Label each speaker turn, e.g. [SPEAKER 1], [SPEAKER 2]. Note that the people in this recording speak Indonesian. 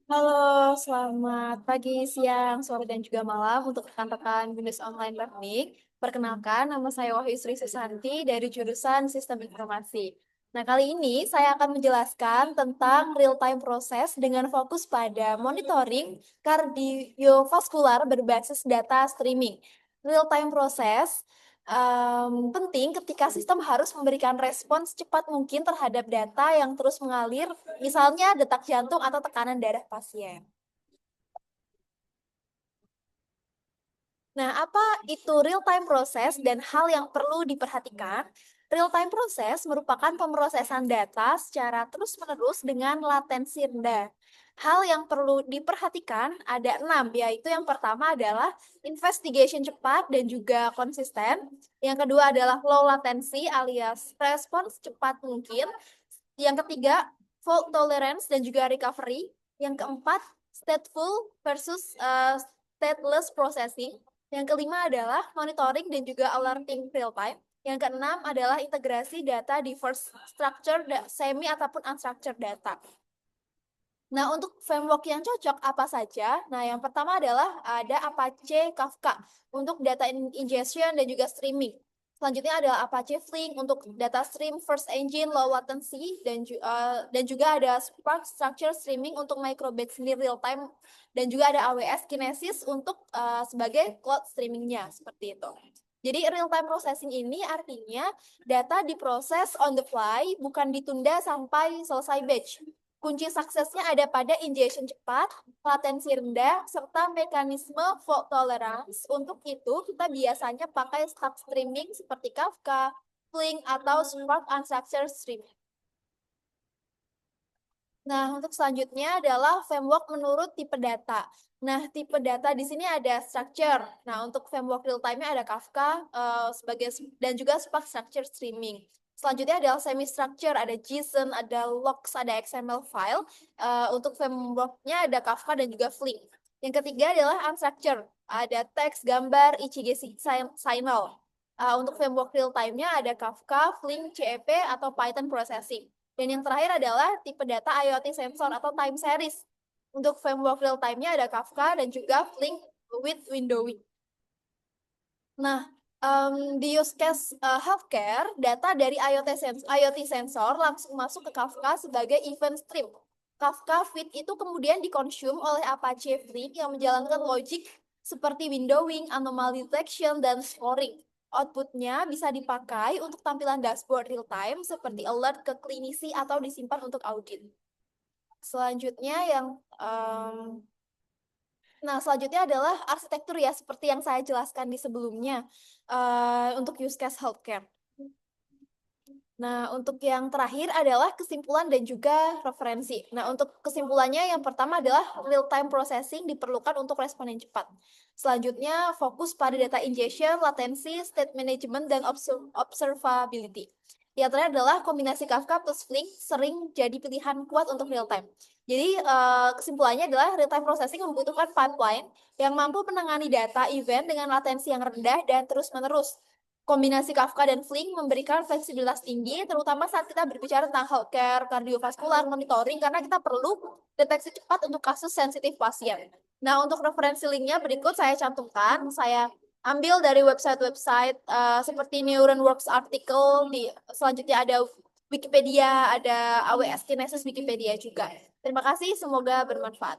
[SPEAKER 1] Halo, selamat pagi, siang, sore, dan juga malam untuk rekan-rekan Binus Online Learning. Perkenalkan, nama saya Wahyu Sri Susanti dari jurusan Sistem Informasi. Nah, kali ini saya akan menjelaskan tentang real-time proses dengan fokus pada monitoring kardiovaskular berbasis data streaming. Real-time proses penting ketika sistem harus memberikan respons secepat mungkin terhadap data yang terus mengalir, misalnya detak jantung atau tekanan darah pasien. Nah, apa itu real-time process dan hal yang perlu diperhatikan? Real-time process merupakan pemrosesan data secara terus-menerus dengan latensi rendah. Hal yang perlu diperhatikan ada 6, yaitu yang pertama adalah investigation cepat dan juga konsisten. Yang kedua adalah low latency alias respons cepat mungkin. Yang ketiga, fault tolerance dan juga recovery. Yang keempat, stateful versus stateless processing. Yang kelima adalah monitoring dan juga alerting real time. Yang keenam adalah integrasi data diverse structure, semi ataupun unstructured data. Nah, untuk framework yang cocok apa saja? Nah, yang pertama adalah ada Apache Kafka untuk data ingestion dan juga streaming. Selanjutnya adalah Apache Flink untuk data stream first engine low latency dan juga ada Spark Structure Streaming untuk microbatch near real time dan juga ada AWS Kinesis untuk sebagai cloud streamingnya seperti itu. Jadi real time processing ini artinya data diproses on the fly, bukan ditunda sampai selesai batch. Kunci suksesnya ada pada ingestion cepat, latensi rendah, serta mekanisme fault tolerance. Untuk itu, kita biasanya pakai stack streaming seperti Kafka, Flink, atau Spark Unstructured Streaming. Nah, untuk selanjutnya adalah framework menurut tipe data. Nah, tipe data di sini ada structure. Nah, untuk framework real time-nya ada Kafka dan juga Spark Structure Streaming. Selanjutnya adalah semi-structure, ada JSON, ada logs, ada XML file. Untuk framework-nya ada Kafka dan juga Flink. Yang ketiga adalah unstructured, ada teks, gambar, ICG signal. Untuk framework real time-nya ada Kafka, Flink, CEP, atau Python Processing. Dan yang terakhir adalah tipe data IoT sensor atau time series. Untuk framework real time-nya ada Kafka dan juga Flink with windowing. Nah, di use case healthcare, data dari IoT sensor langsung masuk ke Kafka sebagai event stream. Kafka feed itu kemudian dikonsum oleh Apache Flink yang menjalankan logic seperti windowing, anomaly detection, dan scoring. Outputnya bisa dipakai untuk tampilan dashboard real time seperti alert ke klinisi atau disimpan untuk audit. Selanjutnya selanjutnya adalah arsitektur ya, seperti yang saya jelaskan di sebelumnya untuk use case healthcare. Nah, untuk yang terakhir adalah kesimpulan dan juga referensi. Nah, untuk kesimpulannya yang pertama adalah real-time processing diperlukan untuk respon yang cepat. Selanjutnya, fokus pada data ingestion, latency, state management, dan observability. Yang terakhir adalah kombinasi Kafka plus Flink sering jadi pilihan kuat untuk real-time. Jadi, kesimpulannya adalah real-time processing membutuhkan pipeline yang mampu menangani data event dengan latensi yang rendah dan terus-menerus. Kombinasi Kafka dan Flink memberikan fleksibilitas tinggi, terutama saat kita berbicara tentang healthcare, kardiovaskular, monitoring, karena kita perlu deteksi cepat untuk kasus sensitif pasien. Nah, untuk referensi linknya berikut saya cantumkan. Saya ambil dari website-website seperti NeuronWorks artikel, selanjutnya ada Wikipedia, ada AWS Kinesis Wikipedia juga. Terima kasih, semoga bermanfaat.